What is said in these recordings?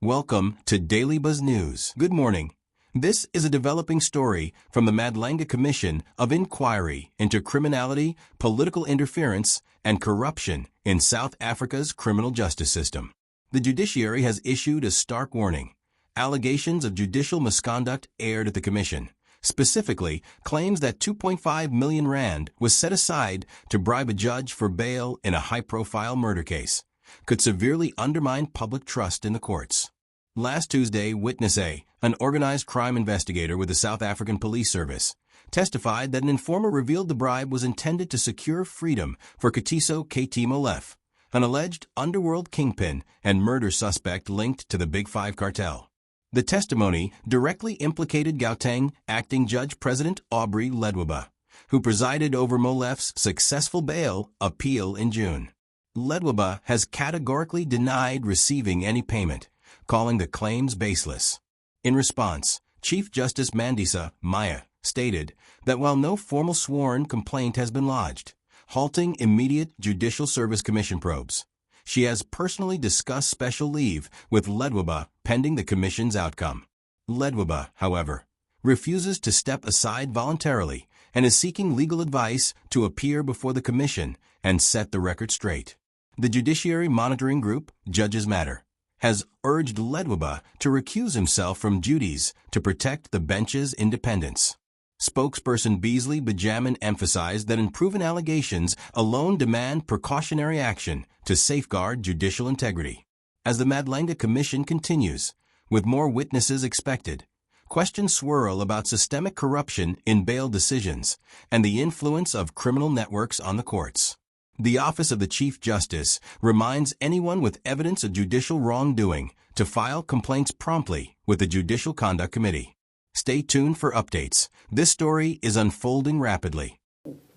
Welcome to Daily Buzz News. Good morning. This is a developing story from the Madlanga Commission of Inquiry into criminality, political interference, and corruption in South Africa's criminal justice system. The Judiciary has issued a stark warning. Allegations of judicial misconduct aired at the Commission, specifically claims that 2.5 million rand was set aside to bribe a judge for bail in a high-profile murder case, could severely undermine public trust in the courts. Last Tuesday, Witness A, an organized crime investigator with the South African Police Service, testified that an informer revealed the bribe was intended to secure freedom for Katiso Molefe, an alleged underworld kingpin and murder suspect linked to the Big Five cartel. The testimony directly implicated Gauteng acting Judge President Aubrey Ledwaba, who presided over Molefe's successful bail appeal in June. Ledwaba has categorically denied receiving any payment, calling the claims baseless. In response, Chief Justice Mandisa Maya stated that while no formal sworn complaint has been lodged, halting immediate Judicial Service Commission probes, she has personally discussed special leave with Ledwaba pending the Commission's outcome. Ledwaba, however, refuses to step aside voluntarily and is seeking legal advice to appear before the Commission and set the record straight. The Judiciary Monitoring Group, Judges Matter, has urged Ledwaba to recuse himself from duties to protect the bench's independence. Spokesperson Beasley Benjamin emphasized that unproven allegations alone demand precautionary action to safeguard judicial integrity. As the Madlanga Commission continues, with more witnesses expected, questions swirl about systemic corruption in bail decisions and the influence of criminal networks on the courts. The Office of the Chief Justice reminds anyone with evidence of judicial wrongdoing to file complaints promptly with the Judicial Conduct Committee. Stay tuned for updates. This story is unfolding rapidly.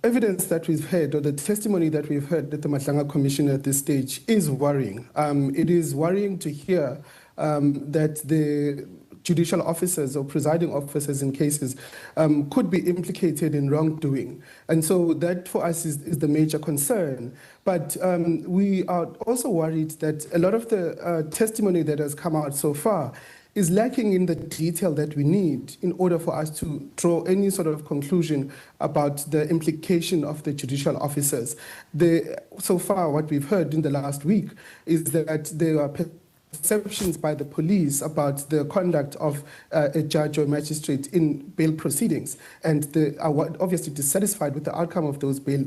Evidence that we've heard, or the testimony that we've heard at the Madlanga Commission at this stage, is worrying. It is worrying to hear that the judicial officers or presiding officers in cases could be implicated in wrongdoing. And so that for us is the major concern. But we are also worried that a lot of the testimony that has come out so far is lacking in the detail that we need in order for us to draw any sort of conclusion about the implication of the judicial officers. So far, what we've heard in the last week is that there are perceptions by the police about the conduct of a judge or magistrate in bail proceedings, and they are obviously dissatisfied with the outcome of those bail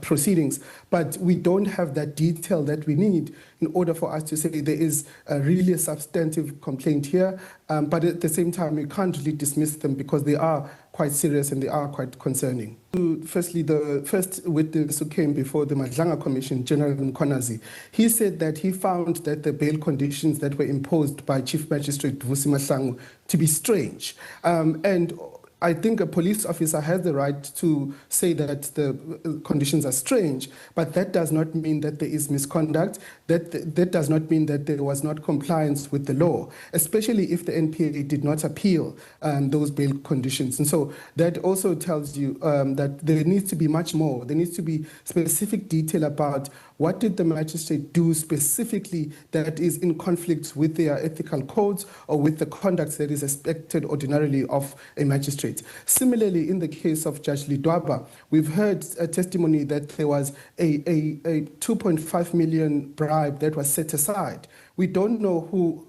proceedings, but we don't have that detail that we need in order for us to say there is really a substantive complaint here, but at the same time we can't really dismiss them because they are quite serious and they are quite concerning. Firstly, the first witness who came before the Madlanga Commission, General Mkhwanazi, he said that he found that the bail conditions that were imposed by Chief Magistrate Vusi Mahlangu to be strange. And I think a police officer has the right to say that the conditions are strange, but that does not mean that there is misconduct. That does not mean that there was not compliance with the law, especially if the NPA did not appeal those bail conditions. And so that also tells you that there needs to be much more. There needs to be specific detail about what did the magistrate do specifically that is in conflict with their ethical codes or with the conduct that is expected ordinarily of a magistrate. Similarly, in the case of Judge Ledwaba, we've heard a testimony that there was a 2.5 million bribe that was set aside. We don't know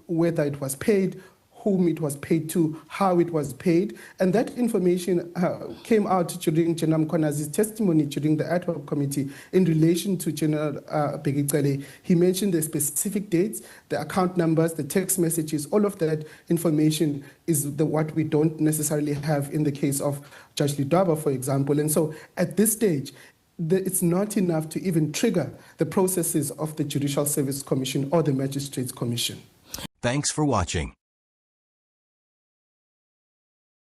whether it was paid, whom it was paid to, how it was paid, and that information came out during General Mkhwanazi's testimony during the ad hoc committee in relation to General Begicele. He mentioned the specific dates, the account numbers, the text messages. All of that information is what we don't necessarily have in the case of Judge Ledwaba, for example. And so at this stage, it's not enough to even trigger the processes of the Judicial Service Commission or the Magistrates Commission. Thanks for watching.